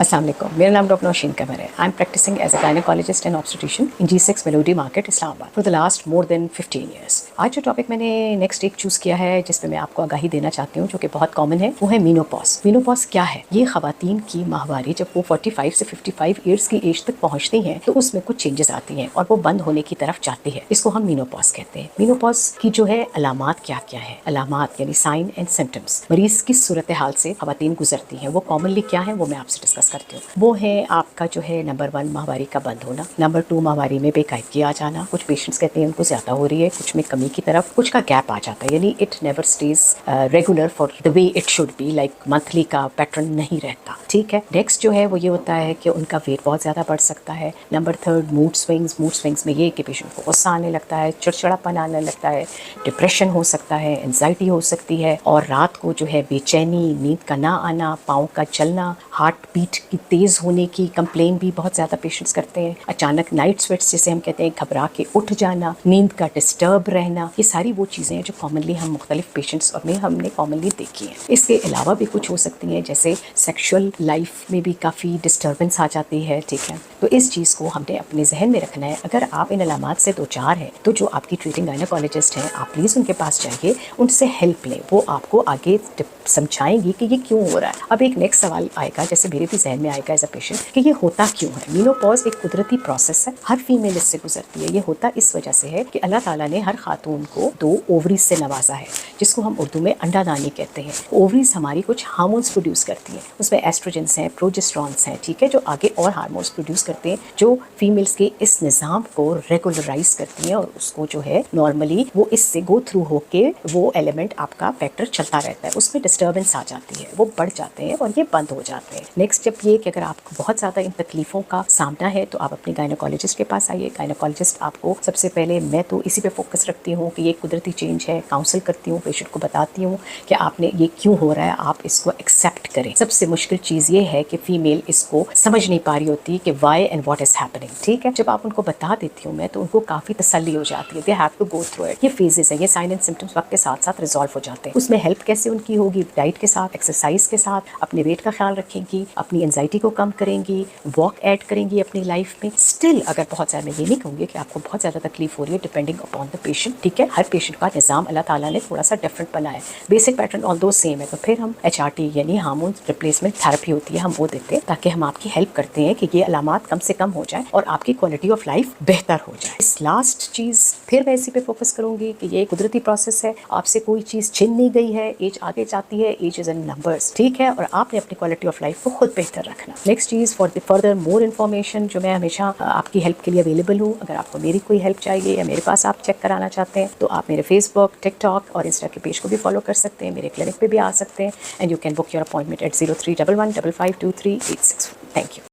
अस्सलाम वालेकुम, मेरा नाम डॉक्टर नौशीन कमर है. I am practising as a gynaecologist and obstetrician in G6 Melody Market Islamabad for the last more than 15 years. आज जो टॉपिक मैंने नेक्स्ट एक चूज़ किया है जिस पे मैं आपको आगाही देना चाहती हूँ जो कि बहुत कॉमन है, वो है मीनोपॉज. मीनोपॉज क्या है? ये ख़वातीन की माहवारी जब वो 45 से 55 ईयर्स की एज तक पहुँचती हैं तो उसमें कुछ चेंजेस आती हैं और वो बंद होने की तरफ जाती है. इसको हम मीनोपॉज कहते हैं. मीनोपॉज की जो है अलामात क्या क्या है? अलामात यानी साइन एंड सिम्टम्स, मरीज की सूरत हाल से ख़वातीन गुजरती हैं, वो कॉमनली क्या है वो मैं आपसे डिस्कस करती हूँ. वो है आपका जो है नंबर 1 माहवारी का बंद होना, नंबर 2 माहवारी में बेकायदगी आ जाना. कुछ पेशेंट्स कहते हैं उनको ज़्यादा हो रही है, कुछ में कमी की तरफ, कुछ का गैप आ जाता है, यानी it never stage regular for the way it should be, like monthly का पैटर्न नहीं रहता. ठीक है. नेक्स्ट जो है वो ये होता है कि उनका वेट बहुत ज़्यादा बढ़ सकता है. नंबर 3 मूड स्विंग्स में ये कि पेशेंट को गुस्सा आने लगता है, चिड़चिड़ापन आने लगता है, डिप्रेशन हो सकता है, एंजाइटी हो सकती है, और रात को जो है बेचैनी, नींद का ना आना, पाँव का चलना, हार्ट बीट की तेज़ होने की कंप्लेन भी बहुत ज़्यादा पेशेंट्स करते हैं. अचानक नाइट स्वेट्स जिसे हम कहते हैं, घबरा के उठ जाना, नींद का डिस्टर्ब रहना, ये सारी वो चीज़ें हैं जो कॉमनली हम मुख्तलिफ पेशेंट्स और में हमने कॉमनली देखी हैं. इसके अलावा भी कुछ हो सकती हैं, जैसे सेक्शुअल लाइफ में भी काफ़ी डिस्टर्बेंस आ जाती है. ठीक है. तो इस चीज़ को हमने अपने जहन में रखना है. अगर आप इन अलामात से दो चार हैं तो जो आपकी ट्रीटिंग गायनेकोलॉजिस्ट हैं, आप प्लीज़ उनके पास जाइए, उनसे हेल्प लें. वो आपको आगे समझाएंगी कि ये क्यों हो रहा है. अब एक नेक्स्ट सवाल आएगा, जैसे मेरे भी जहन में आएगा एज अ पेशेंट, कि ये होता क्यों है. मीनोपॉज एक कुदरती प्रोसेस है, हर फीमेल इससे गुजरती है. ये होता इस वजह से है कि अल्लाह ताला ने हर खातून को 2 ओवरीज से नवाजा है, जिसको हम उर्दू में अंडादानी कहते हैं. ओवरीज हमारी कुछ हार्मोन्स प्रोड्यूस करती हैं, उसमें एस्ट्रोजेंस हैं, प्रोजेस्टेरॉन्स हैं. ठीक है. जो आगे और हार्मोन्स प्रोड्यूस करते हैं जो फीमेल्स के इस निज़ाम को रेगुलराइज करती हैं, और उसको जो है नॉर्मली वो इससे गो थ्रू होके वो एलिमेंट आपका फैक्टर चलता रहता है, उसमें डिस्टर्बेंस आ जाती है, वो बढ़ जाते हैं और ये बंद हो जाते हैं. नेक्स्ट जब ये कि अगर आपको बहुत ज़्यादा इन तकलीफ़ों का सामना है तो आप अपने गायनेकोलॉजिस्ट के पास आइए. गायनेकोलॉजिस्ट आपको सबसे पहले, मैं तो इसी पे फोकस रखती हूँ कि ये कुदरती चेंज है, काउंसिल करती हूँ, पेशेंट को बताती हूँ कि आपने ये क्यों हो रहा है, आप इसको एक्सेप्ट करें. सबसे मुश्किल चीज़ ये है कि फ़ीमेल इसको समझ नहीं पा रही होती कि why and what is happening. ठीक है. जब आप उनको बता देती हूँ मैं तो उनको काफ़ी तसल्ली हो जाती है. They have to go through it. ये फेजेस है, ये साइन एंड सिम्टम्स वक्त के साथ साथ रिजॉल्व हो जाते हैं. उसमें हेल्प कैसे उनकी होगी? डाइट के साथ, एक्सरसाइज के साथ, अपने वेट का ख्याल रखेंगी, अपनी एंजाइटी को कम करेंगी, वॉक ऐड करेंगी अपनी लाइफ में. स्टिल अगर बहुत ज़्यादा, मैं ये नहीं कहूँगी कि आपको बहुत ज़्यादा तकलीफ हो रही है, डिपेंडिंग अपॉन द पेशेंट. ठीक है. हर पेशेंट का निज़ाम अल्लाह ताला ने थोड़ा सा डिफरेंट बनाया है. बेसिक पैटर्न ऑल दो सेम है. तो फिर हम HRT यानी हार्मोन रिप्लेसमेंट थेरेपी होती है, हम वो देते हैं ताकि हम आपकी हेल्प करते हैं कि ये अलामात कम से कम हो जाए और आपकी क्वालिटी ऑफ लाइफ बेहतर हो जाए. इस लास्ट चीज़ फिर मैं इसी पे फोकस करूँगी कि ये कुदरती प्रोसेस है, आपसे कोई चीज़ छिन नहीं गई है. एज आगे जाती है, एज इज़ इन नंबर्स. ठीक है. और आपने अपनी क्वालिटी ऑफ लाइफ को खुद बेहतर रखना. Next cheese, for the further more information, जो मैं हमेशा आपकी हेल्प के लिए अवेलेबल हूँ. अगर आपको मेरी कोई हेल्प चाहिए या मेरे पास आप चेक कराना चाहते हैं तो आप मेरे फेसबुक, टिकटॉक और इंस्टा के पेज को भी फॉलो कर सकते हैं. मेरे क्लिनिक पे भी आ सकते हैं. And you can book your appointment at 0311 552386. Thank you.